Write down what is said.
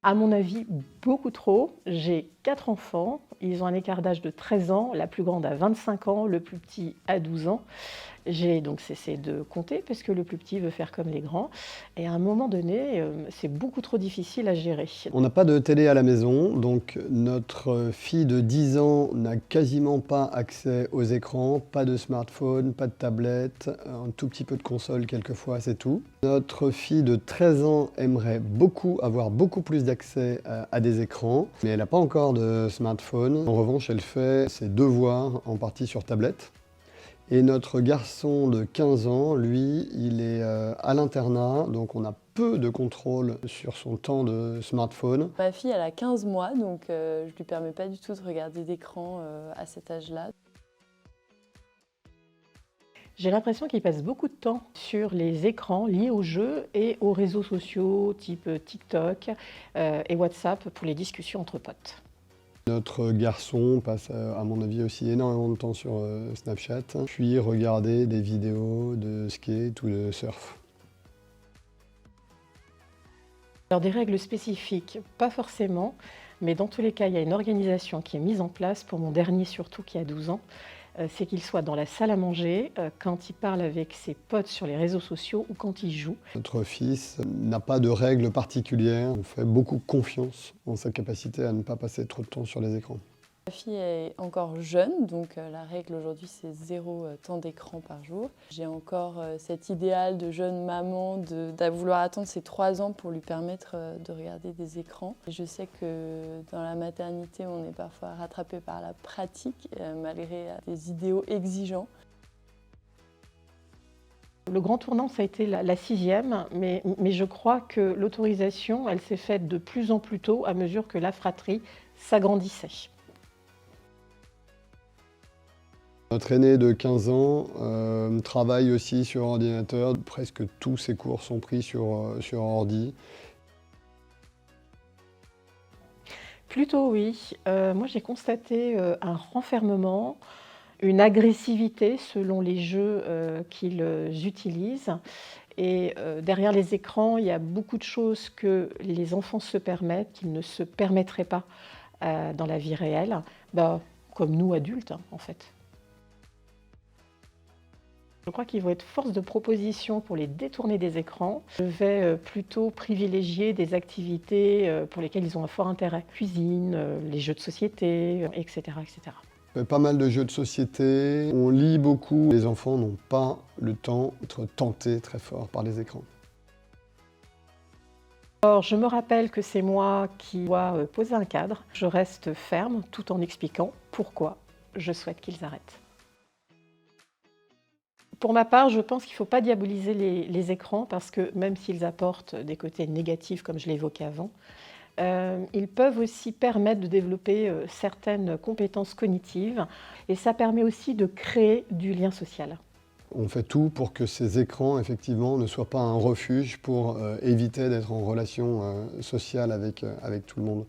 À mon avis, beaucoup trop. J'ai 4 enfants, ils ont un écart d'âge de 13 ans, la plus grande a 25 ans, le plus petit a 12 ans. J'ai donc cessé de compter parce que le plus petit veut faire comme les grands et à un moment donné, c'est beaucoup trop difficile à gérer. On n'a pas de télé à la maison, donc notre fille de 10 ans n'a quasiment pas accès aux écrans, pas de smartphone, pas de tablette, un tout petit peu de console quelquefois, c'est tout. Notre fille de 13 ans aimerait avoir beaucoup plus d'accès à des écrans, mais elle n'a pas encore de smartphone. En revanche, elle fait ses devoirs en partie sur tablette. Et notre garçon de 15 ans, lui, il est à l'internat, donc on a peu de contrôle sur son temps de smartphone. Ma fille, elle a 15 mois, donc je ne lui permets pas du tout de regarder d'écran à cet âge-là. J'ai l'impression qu'ils passent beaucoup de temps sur les écrans liés aux jeux et aux réseaux sociaux type TikTok et WhatsApp pour les discussions entre potes. Notre garçon passe, à mon avis, aussi énormément de temps sur Snapchat, puis regarder des vidéos de skate ou de surf. Alors des règles spécifiques, pas forcément, mais dans tous les cas, il y a une organisation qui est mise en place pour mon dernier surtout qui a 12 ans. C'est qu'il soit dans la salle à manger, quand il parle avec ses potes sur les réseaux sociaux ou quand il joue. Notre fils n'a pas de règles particulières. On fait beaucoup confiance en sa capacité à ne pas passer trop de temps sur les écrans. Ma fille est encore jeune, donc la règle aujourd'hui c'est 0 temps d'écran par jour. J'ai encore cet idéal de jeune maman de vouloir attendre ses 3 ans pour lui permettre de regarder des écrans. Je sais que dans la maternité on est parfois rattrapé par la pratique malgré des idéaux exigeants. Le grand tournant, ça a été la 6e, mais je crois que l'autorisation, elle s'est faite de plus en plus tôt à mesure que la fratrie s'agrandissait. Notre aîné de 15 ans travaille aussi sur ordinateur. Presque tous ses cours sont pris sur ordi. Plutôt oui. Moi, j'ai constaté un renfermement, une agressivité selon les jeux qu'ils utilisent. Et derrière les écrans, il y a beaucoup de choses que les enfants se permettent, qu'ils ne se permettraient pas dans la vie réelle, comme nous adultes en fait. Je crois qu'ils vont être force de proposition pour les détourner des écrans. Je vais plutôt privilégier des activités pour lesquelles ils ont un fort intérêt. Cuisine, les jeux de société, etc., etc. On fait pas mal de jeux de société, on lit beaucoup. Les enfants n'ont pas le temps d'être tentés très fort par les écrans. Alors, je me rappelle que c'est moi qui dois poser un cadre. Je reste ferme tout en expliquant pourquoi je souhaite qu'ils arrêtent. Pour ma part, je pense qu'il ne faut pas diaboliser les écrans parce que même s'ils apportent des côtés négatifs, comme je l'évoquais avant, ils peuvent aussi permettre de développer certaines compétences cognitives et ça permet aussi de créer du lien social. On fait tout pour que ces écrans, effectivement, ne soient pas un refuge pour éviter d'être en relation sociale avec tout le monde.